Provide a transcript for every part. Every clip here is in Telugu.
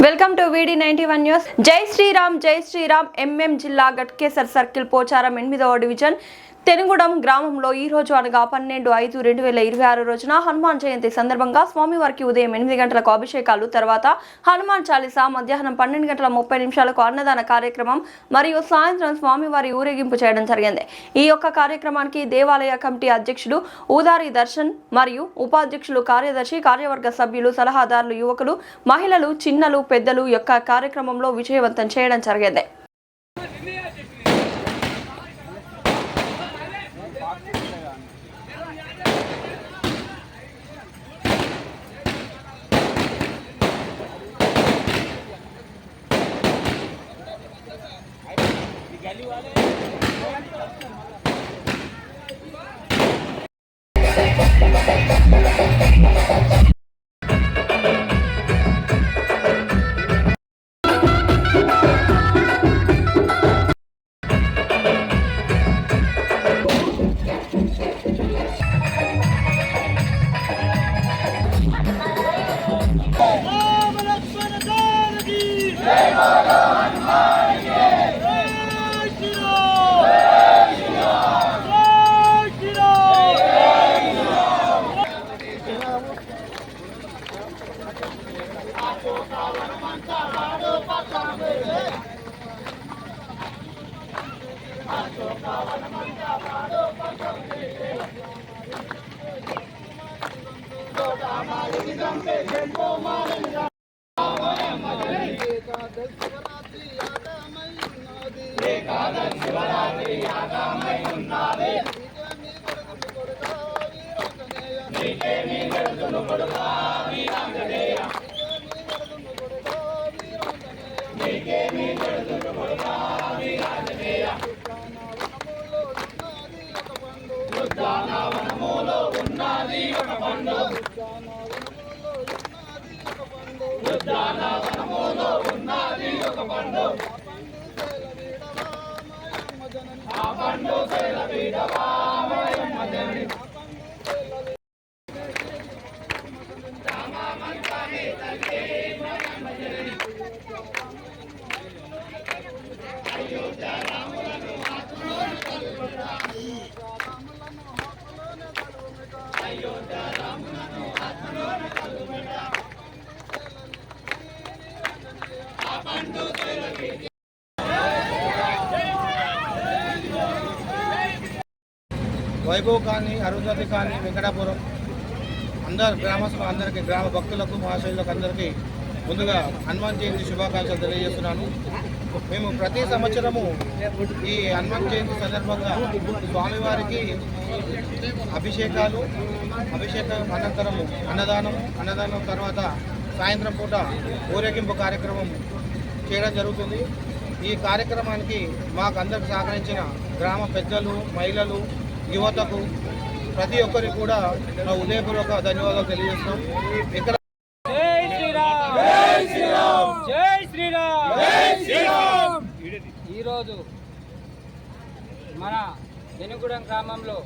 Welcome to VD91 news. జై శ్రీరామ్ ఎంఎం జిల్లా గట్కేసర్ సర్కిల్ పోచారం 8వ డివిజన్ తెనుగూడెం గ్రామంలో ఈ రోజు అనగా 12/5/2026 రోజున హనుమాన్ జయంతి సందర్భంగా స్వామివారికి ఉదయం 8 గంటలకు అభిషేకాలు, తర్వాత హనుమాన్ చాలీసా, మధ్యాహ్నం 12:30 అన్నదాన కార్యక్రమం మరియు సాయంత్రం స్వామివారి ఊరేగింపు చేయడం జరిగింది. ఈ యొక్క కార్యక్రమానికి దేవాలయ కమిటీ అధ్యక్షుడు ఊదారి దర్శన్ మరియు ఉపాధ్యక్షులు, కార్యదర్శి, కార్యవర్గ సభ్యులు, సలహాదారులు, యువకులు, మహిళలు, చిన్నలు, పెద్దలు యొక్క కార్యక్రమంలో విజయవంతం చేయడం జరిగింది. వైభవ్ కానీ, అరుంధతి కానీ, వెంకటాపురం అందరు గ్రామస్తులు అందరికీ, గ్రామ భక్తులకు, మహాశైలకు అందరికీ ముందుగా హనుమాన్ జయంతి శుభాకాంక్షలు తెలియజేస్తున్నాను. మేము ప్రతి సంవత్సరము ఈ హనుమాన్ జయంతి సందర్భంగా స్వామివారికి అభిషేకం అనంతరము అన్నదానం తర్వాత సాయంత్రం పూట ఊరేగింపు కార్యక్రమం చేయడం జరుగుతుంది. ఈ కార్యక్రమానికి మాకు అందరికి సహకరించిన గ్రామ పెద్దలు, మహిళలు, యువతకు ప్రతి ఒక్కరికి కూడా మా ఉదయపూర్వక ధన్యవాదాలు తెలియజేస్తున్నాం. ఇక్కడ ఈరోజు మన తెనుగూడెం గ్రామంలో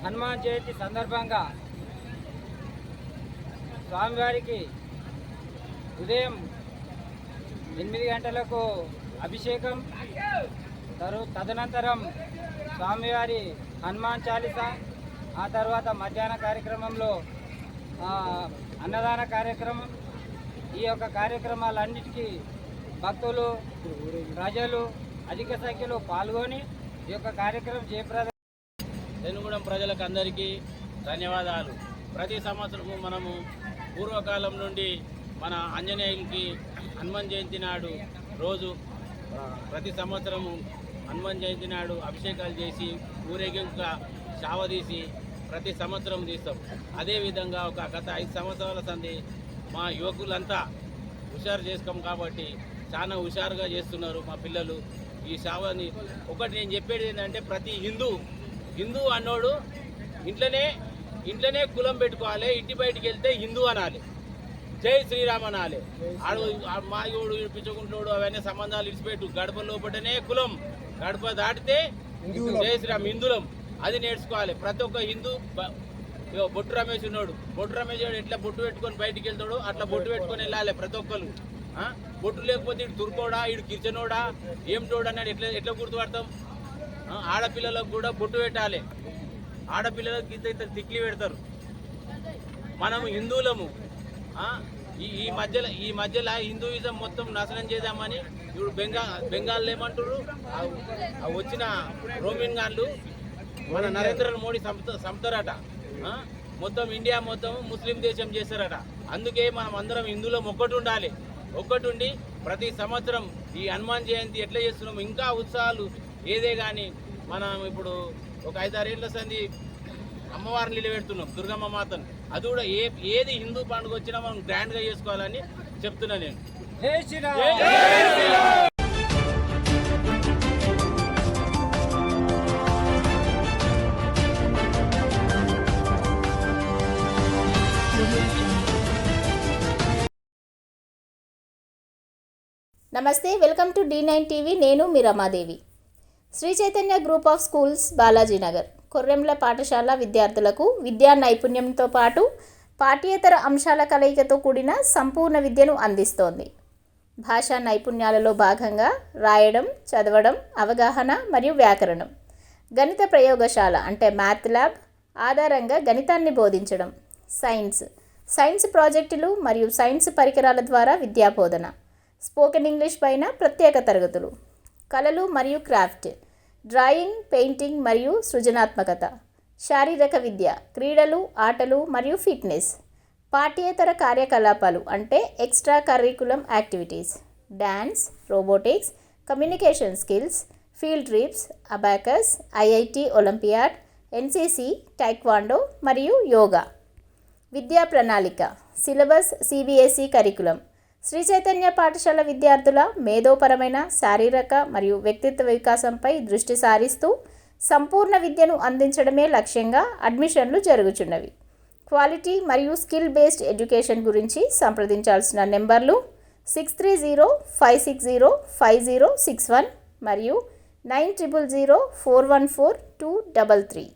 హనుమాన్ జయంతి సందర్భంగా స్వామివారికి ఉదయం 8 గంటలకు అభిషేకం, తదనంతరం స్వామివారి హనుమాన్ చాలీసా, ఆ తర్వాత మధ్యాహ్న కార్యక్రమంలో అన్నదాన కార్యక్రమం. ఈ యొక్క కార్యక్రమాలన్నిటికీ భక్తులు, ప్రజలు అధిక సంఖ్యలో పాల్గొని ఈ యొక్క కార్యక్రమం జయప్రదం. తెనుగూడెం ప్రజలకు అందరికీ ధన్యవాదాలు. ప్రతి సంవత్సరము మనము పూర్వకాలం నుండి మన ఆంజనేయునికి హనుమాన్ జయంతి నాడు రోజు ప్రతి సంవత్సరము హనుమాన్ జయంతి నాడు అభిషేకాలు చేసి ఊరేగింపుగా చావదీసి ప్రతి సంవత్సరం తీస్తాం. అదేవిధంగా గత 5 సంవత్సరాల సంది మా యువకులంతా హుషారు చేసుకోం కాబట్టి చాలా హుషారుగా చేస్తున్నారు మా పిల్లలు ఈ చావని. ఒకటి నేను చెప్పేది ఏంటంటే, ప్రతి హిందూ అన్నోడు ఇంట్లోనే కులం పెట్టుకోవాలి, ఇంటి బయటికి వెళ్తే హిందూ అనాలి, జై శ్రీరామ్ అనాలి. మాయోడు, పిచ్చగుంటోడు అవన్నీ సంబంధాలు ఇడిచిపెట్టు, గడప లోపటనే కులం, గడప దాటితే జై శ్రీరామ్ హిందులం, అది నేర్చుకోవాలి. ప్రతి ఒక్క హిందూ ఇగో బొట్టు రమేష్ ఉన్నాడు, బొట్టు రమేష్ గారు ఎట్లా బొట్టు పెట్టుకొని బయటికి వెళ్తాడు అట్లా బొట్టు పెట్టుకొని వెళ్ళాలి ప్రతి ఒక్కరు. బొట్టు లేకపోతే ఇటు తురుకోడా, ఇటు కిర్చనోడా, ఏమిటోడా అన్నాడు ఎట్లా గుర్తుపడతాం? ఆడపిల్లలకు కూడా బొట్టు పెట్టాలి, ఆడపిల్లలకు ఇంత తిక్లీ పెడతారు. మనము హిందువులము. ఈ మధ్యలో హిందూయిజం మొత్తం నాశనం చేద్దామని ఇప్పుడు బెంగాల్ ఏమంటారు, వచ్చిన రోమిన్ గాన్లు మన నరేంద్ర మోడీ సంపుతారట. మొత్తం ఇండియా మొత్తం ముస్లిం దేశం చేస్తారట. అందుకే మనం అందరం హిందువులం ఒక్కటుండి ప్రతి సంవత్సరం ఈ హనుమాన్ జయంతి ఎట్లా చేస్తున్నాం ఇంకా ఉత్సాహాలు ఏదే కానీ మనం ఇప్పుడు ఒక 5-6 ఏళ్ల సంది అమ్మవారిని నిలబెడుతున్నాం, దుర్గమ్మ మాతను. అది కూడా ఏది హిందూ పండుగ వచ్చినా మనం గ్రాండ్గా చేసుకోవాలని చెప్తున్నా నేను. జై శ్రీరామ్. నమస్తే, వెల్కమ్ టు D9 టీవీ. నేను మీ Ramadevi. Sri Chaitanya group of schools, Balajinagar, Korrenla పాఠశాల విద్యార్థులకు విద్యా నైపుణ్యంతో పాటు పాఠ్యేతర అంశాల కలయికతో కూడిన సంపూర్ణ విద్యను అందిస్తోంది. భాషా నైపుణ్యాలలో భాగంగా రాయడం, చదవడం, అవగాహన మరియు వ్యాకరణం, గణిత ప్రయోగశాల అంటే మ్యాథ్ ల్యాబ్ ఆధారంగా గణితాన్ని బోధించడం, సైన్స్ ప్రాజెక్టులు మరియు సైన్స్ పరికరాల ద్వారా విద్యాబోధన, స్పోకెన్ ఇంగ్లీష్ పైన ప్రత్యేక తరగతులు, కళలు మరియు క్రాఫ్ట్, డ్రాయింగ్, పెయింటింగ్ మరియు సృజనాత్మకత, శారీరక విద్య, క్రీడలు, ఆటలు మరియు ఫిట్నెస్, పాఠ్యేతర కార్యకలాపాలు అంటే extra curriculum activities, dance, robotics, communication skills, field trips, abacus, IIT olympiad, NCC, taekwondo మరియు యోగా. విద్యా ప్రణాళిక, syllabus CBSE curriculum. Sri Chaitanya పాఠశాల విద్యార్థుల మేధోపరమైన, శారీరక మరియు వ్యక్తిత్వ వికాసంపై దృష్టి సారిస్తూ సంపూర్ణ విద్యను అందించడమే లక్ష్యంగా అడ్మిషన్లు జరుగుచున్నవి. క్వాలిటీ మరియు స్కిల్ బేస్డ్ ఎడ్యుకేషన్ గురించి సంప్రదించాల్సిన నెంబర్లు 6305605061 మరియు 9000414233.